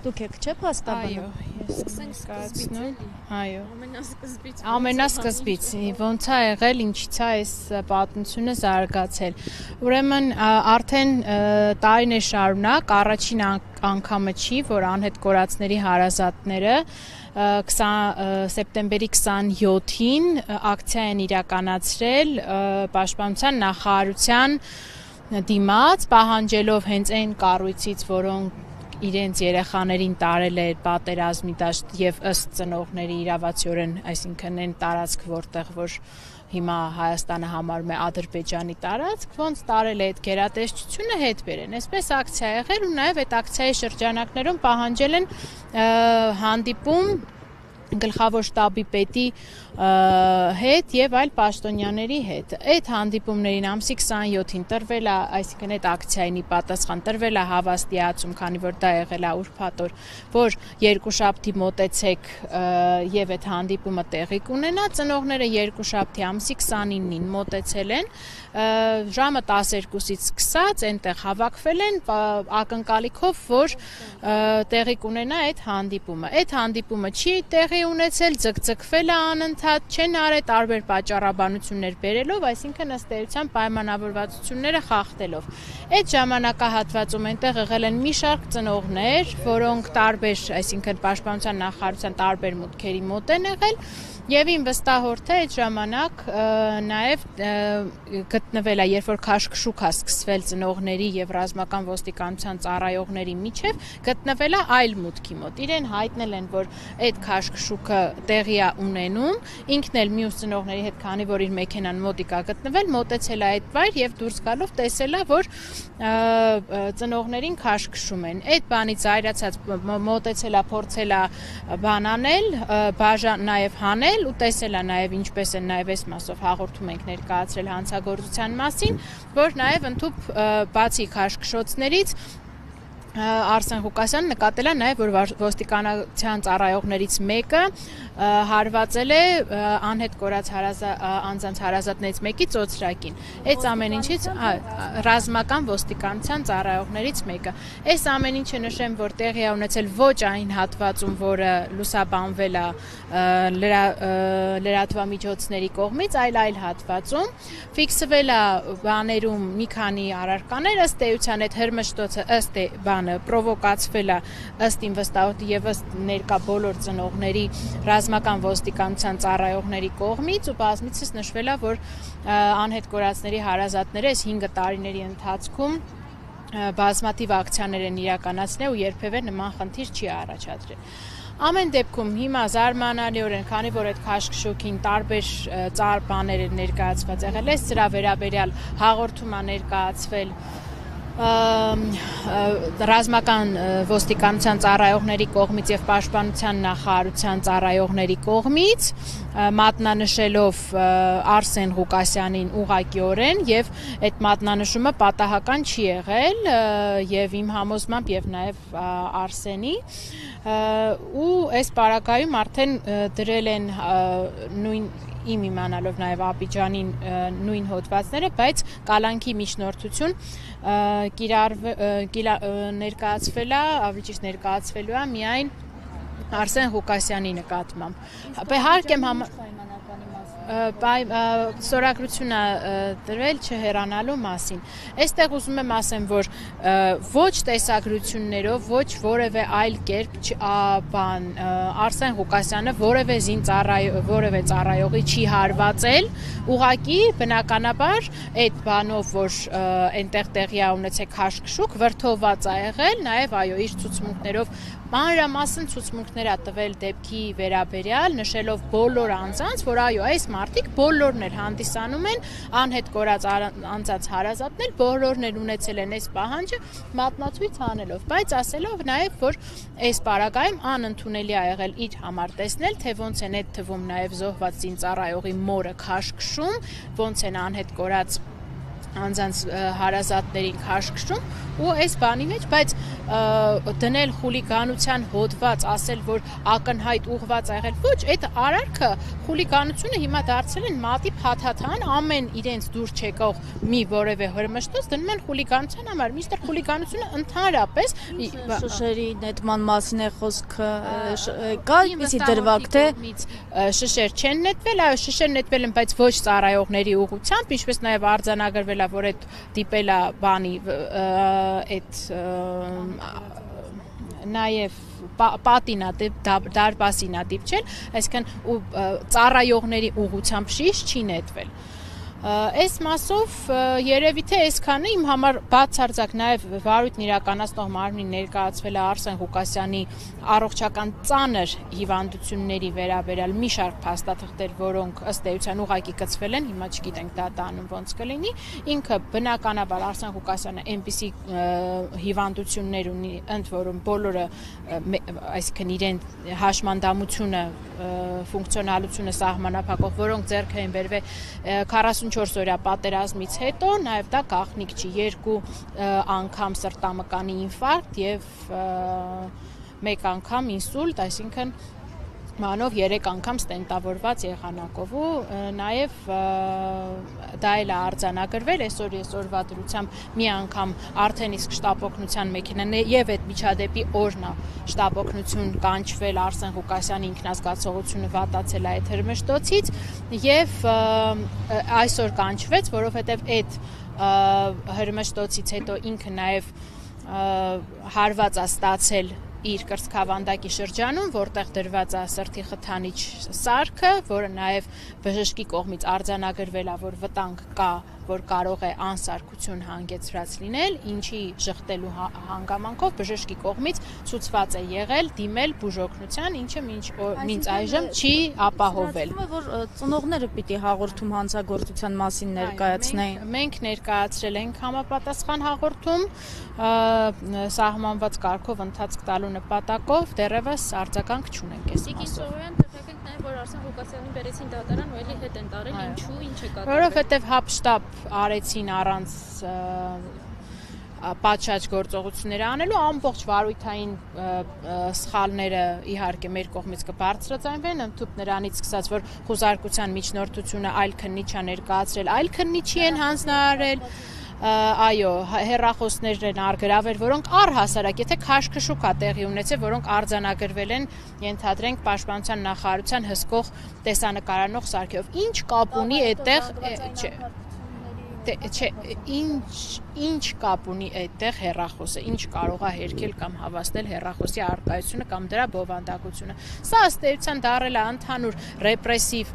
Դուք եք չէ փաստաբանը։ Սկսենք սկզբից։ Այո։ Ամենասկզբից։ Ամենասկզբից ոնց է եղել, ինչից է այս պատմությունը զարգացել։ Ուրեմն արդեն տարիներ շարունակ առաջին անգամը չի, որ անհետ կորածների հարազատները սեպտեմբերի 27-ին ակցիա են իրականացրել Պաշտպանության նախարարության դիմաց, պահանջելով հենց այն կառույցից, որոնք իրենց երեխաներին տարել է պատերազմի դաշտ եւ ըստ ծնողների իրավացիորեն, այսինքն այն տարածք, որտեղ որ հիմա Հայաստանը համարում է Ադրբեջանի տարածք, ոնց տարել է այդ գերատեսչությունը հետ բերեն։ Այսպես ակցիա եղել ու նաեւ այդ ակցիայի շրջանակներում պահանջել են հանդիպում գլխավոր շտաբի պետի հետ եւ այլ պաշտոնյաների հետ։ Այդ հանդիպումներին ամսի 27-ին տրվել է, այսինքն այդ ակցիային պատասխան տրվել է հավաստիացում, քանի որ դա եղել է ուրբաթ օր, որ երկուշաբթի մոտեցեք եւ այդ հանդիպումը տեղի կունենա։ Ծնողները երկուշաբթի ամսի 29-ին մոտեցել են, ժամը 12-ից սկսած այնտեղ հավաքվել են ակնկալիքով, որ տեղի կունենա այդ հանդիպումը։ Այդ հանդիպումը չի տեղի ունեցել, ձգձգվել է անընդհատ, չեն արել տարբեր պատճառաբանություններ բերելով, այսինքն ըստ էության պայմանավորվածությունները խախտելով։ Այդ ժամանակահատվածում այնտեղ եղել են մի շարք ծնողներ, որոնք տարբեր, այսինքն Պաշտպանության նախարարության տարբեր մուտքերի մոտ են եղել, եւ իմ վստահորդ է այդ ժամանակ նաեւ գտնվել է, երբ որ քաշքշուկ է սկսվել ծնողների եւ ռազմական ոստիկանության ծառայողների միջև, գտնվել է այլ մուտքի մոտ։ Իրեն հայտնել են, որ այդ քաշքշուկը տեղի է ունենում, ինքն էլ մյուս ծնողների հետ, քանի որ իր մեքենան մոտիկ է գտնվել, մոտեցել է այդ վայր եւ դուրս գալով տեսել է, որ ծնողներին քաշքշում են։ Այդ բանից այրացած մոտեցել է, փորձել է բան անել, բաժան նաեւ հանել ու տեսել է նաև ինչպես են նաև այս մասով հաղորդում ենք ներկայացրել հանցագործության մասին, որ նաև ընդհուպ բացի քաշքշոցներից Արսեն Ղուկասյանը նկատել է նաև, որ ոստիկանության ծառայողներից մեկը հարվածել է անհետ կորած անձանց հարազատներից մեկի ծոցրակին։ Այս ամեն ինչից ռազմական ոստիկանության ծառայողներից մեկը։ Այս ամեն ինչը նշեմ, որ տեղի է ունեցել ոչ այն հատվածում, որը լուսաբանվել է լրատվամիջոցների կողմից, այլ հատվածում ֆիքսվել է բաներում մի քանի առարկաներ, ըստ էության այդ հրմշտոցը ըստ պրովոկացվել է ըստ իմ վստահոդի եւ ըստ ներկա բոլոր ծնողների ռազմական ոստիկանության ծառայողների կողմից ու բազմիցս նշվել է, որ անհետ կորածների հարազատները այս 5 տարիների ընթացքում բազմաթիվ ակցիաներ են իրականացնել ու երբևէ նման խնդիր չի առաջադրել։ Ամեն դեպքում հիմա զարմանալիորեն, քանի որ այդ քաշքշուկին տարբեր ծառ բաներ են ներկայացված եղել, այս սրա վերաբերյալ հաղորդում է ներկայացվել ռազմական ոստիկանության ծառայողների կողմից եւ Պաշտպանության նախարարության ծառայողների կողմից, մատնանշելով Արսեն Ղուկասյանին ուղղակիորեն եւ այդ մատնանշումը պատահական չի եղել եւ իմ համոզմամբ եւ նաեւ Արսենի ու այս պարագայում արդեն դրել են նույն իմ իմանալով նաև Աբիջանին նույն հոդվածները, բայց կալանքի միջնորդություն ներկայացվել է, ավելի ճիշտ ներկայացվելու է միայն Արսեն Ղուկասյանի նկատմամբ։ Հարկ եմ ստորագրությունը դրվել չհեռանալու մասին։ Այստեղ ուզում եմ ասեմ, որ ոչ տեսագրություններով, ոչ որևէ այլ կերպ Արսեն Ղուկասյանը որևէ ծառայողի չի հարվածել, ուղղակի բնականաբար այդ բանով, որ այնտեղ տեղի է ունեցել քաշքշուկ, վրդովված է եղել, նաև այո, իր ցուցմունքներով մանրամասն ցուցմունքներ է տվել դեպքի վերաբերյալ, նշելով բոլոր անձանց, որ այո, այս մարդիկ բոլորն էլ հանդիսանում են անհետ կորած անձանց հարազատներ, բոլորն էլ ունեցել են այս պահանջը մատնացույց անելով, բայց ասելով նաև, որ այս պարագայում անընդունելի է եղել իր համար տեսնել, թե ոնց են այդ թվում նաև զոհված զինծառայողի մորը քաշքշում, ոնց են անհետ կորած անձանց հարազատներին քաշքշում ու այս բանի մեջ, բայց դնել խուլիգանության հոդված, ասել, որ ակնհայտ ուղված ա եղել, ոչ, այդ արարքը խուլիգանությունը հիմա դարձել են մատի փաթաթան, ամեն իրենց դուր չեկող մի որևէ հրմշտոց դնում են խուլիգանության համար, մինչդեռ խուլիգանությունը ընդհանրապես շշերի նետման մասին է խոսքը, կա այդպիսի դրվագ, թե շշեր չեն նետվել, այո, շշեր նետվել են, բայց ոչ ծառայողների ուղղությամբ, ինչպես նաև արձանագրվել է, որ այդ դիպել է բանի այդ նաև պատինա դարպասինա դիպչել, այսինքն ծառայողների ուղղությամբ շիշ չի նետվել։ Այս մասով երևի թե այսքանը իմ համար բացարձակ նաև վարույթն իրականացնող մարմնին ներկայացվել է Արսեն Ղուկասյանի առողջական ծանր հիվանդությունների վերաբերյալ մի շարք փաստաթղթեր, որոնք ըստ էության ուղղակի կցվել են, հիմա չգիտենք դա տանում ոնց կլինի, ինքը բնականաբար Արսեն Ղուկասյանը այնպիսի հիվանդություններ ունի, ընդ որում բոլորը, այսինքն իրեն հաշմանդամությունը, ֆունկցիոնալությունը սահմանափակող, որոնք ձեռք էին բերվել 44 օրյա պատերազմից հետո, նաև դա գաղտնիք չի, 2 անգամ սրտամկանի ինֆարկտ եւ 1 անգամ ինսուլտ, այսինքն մանով 3 անգամ ստենտավորված եղանակով ու նաև դա էլ է արձանագրվել այսօրվա դրությամբ մի անգամ արդեն իսկ շտապօգնության մեքենան եւ այդ միջադեպի օրն է շտապօգնություն կանչվել Արսեն Ղուկասյանի ինքնազգացողությունը վատացել է այդ հրմշտոցից եւ այսօր կանչվեց, որովհետեւ այդ հրմշտոցից հետո ինքը նաև հարված է ստացել իր կրծքավանդակի շրջանում, որտեղ դրված է սրտի խթանիչ սարքը, որը նաև բժշկի կողմից արձանագրվել է, որ վտանգ կա, որ կարող է անսարքություն հանգեցրած լինել, ինչի շղթելու հանգամանքով բժշկի կողմից ցուցված է եղել դիմել բուժօգնության, ինչը մինչ այժմ չի ապահովել։ Որ ծնողները պիտի հաղորդում հանցագործության մասին ներկայացնեին։ Մենք ներկայացրել ենք համապատասխան հաղորդում սահմանված կարգով ընթացք տալու նպատակով, դեռևս արձագանք չունենք այս մասով։ Նաև որ Արսեն Ղուկասյանին բերեցին դատարան ու էլի հետ են տարել, ինչու, ինչ է կատարվել։ Որովհետև հապշտապ արեցին առանց պատշաճ գործողություններ անելու, ամբողջ վարույթային սխալները իհարկե մեր կողմից կբարձրացնվեն, ընդհանուր նրանից սկսած, որ խոզարկության միջնորդությունը այլ քննիչ է ներկայացրել, այլ քննիչի են հանձնարարել, այո, հեռախոսներն են արգրավել, որոնք առհասարակ, եթե քաշքշուկ է տեղի ունեցել, որոնք արձանագրվել են, ենթադրենք Պաշտպանության նախարարության հսկող տեսանկարանող սարքերով։ Ինչ կապ ունի այդտեղ, ինչ կապ ունի այդտեղ հեռախոսը, ինչ կարող է հերքել կամ հավաստել հեռախոսի առկայությունը կամ դրա բովանդակությունը։ Սա ըստ էության դառել է ընդհանուր ռեպրեսիվ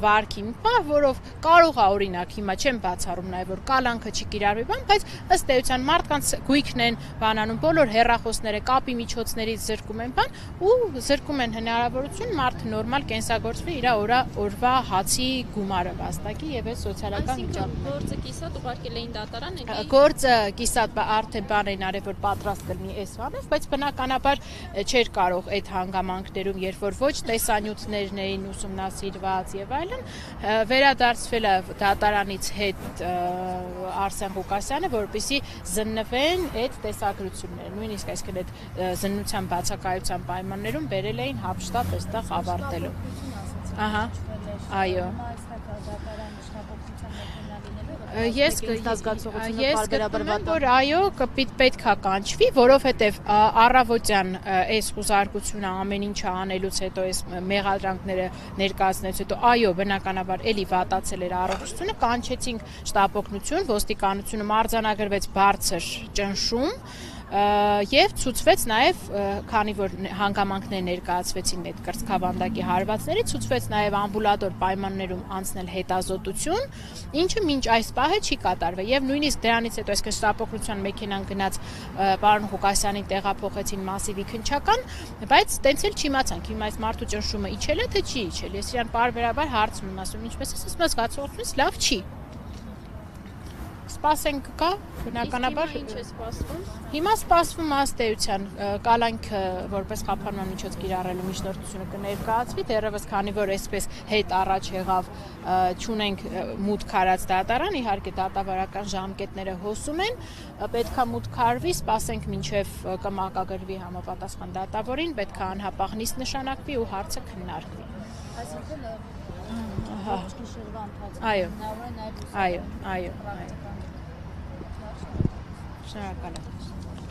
վարքի մի բան, որով կարող է օրինակ հիմա չեմ բացառում նաև որ կալանքը չի կիրառվի բան, բայց ըստ էության մարդկանց գույքն են բանանում, բոլոր հեռախոսները կապի միջոցներից զրկում են բան ու զրկում են հնարավորություն մարդը նորմալ կենսագործվի իր օրվա հացի գումարը վաստակի եւ այս սոցիալական միջավայրը կիսատ ուղարկել էին դատարան, գործը կիսատ արդեն բան էին արել, որ պատրաստ կլինի այս բանով, բայց բնականաբար չէր կարող այդ հանգամանքներում, երբ որ ոչ տեսանյութներն էին ուսումնասիրված եւ այլն, վերադարձվել է դատարանից հետ Արսեն Ղուկասյանը, որպեսզի զննվեն այդ տեսագրությունները, նույնիսկ այսինքն այդ զննության բացակայության պայմաններում բերել էին հապշտապ այստեղ ավարտելու։ Ահա, այո։ Ես կգտնեմ, որ այո, պետք է կանչվի, որովհետև առավոտյան այս խոզարկությունը ամեն ինչը անելուց հետո, այս մեղադրանքները ներկայացնելուց հետո, այո, բնականաբար էլի վատացել էր առողջությունը, կանչեցինք շտապօգնություն, ոստիկանությունում արձանագրվեց բարձր ճնշում, եւ ցուցվեց նաեւ քանի որ հանգամանքներ ներկայացվեցին այդ կրծքավանդակի հարվածների, ցուցվեց նաեւ ամբուլատոր պայմաններում անցնել հետազոտություն, ինչը մինչ այս պահը չի կատարվել եւ նույնիսկ դրանից հետո այսքան շտապօգնության մեքենան գնաց պարոն Ղուկասյանին տեղափոխեցին մասիվի քննչական, բայց տենց էլ չիմացանք հիմա այս մարդու ճնշումը իջել է թե չի իջել, ես իրան բարբերաբար հարցնում եմ, ասում ինչպես ասում, զգացողությունից լավ չի։ սպասենք կա, բնականաբար։ Ինչ է սպասվում։ Հիմա սպասվում ըստեյության կալանքը որպես խափանման միջոց կիրառելու միջնորդությունը կներկայացվի, դեռևս քանի որ այսպես հետ առաջ եղավ չունենք մուտք արած դատարան, իհարկե դատավարական ժամկետները հոսում են, պետքա մուտք արվի, սպասենք մինչև կմակագրվի համապատասխան դատավորին, պետքա անհապաղ նիստ նշանակվի ու հարցը քննարկվի։ Այսինքն գիշերվա ընթացքում հնարավոր է նաև Այո։ Շնորհակալ եմ։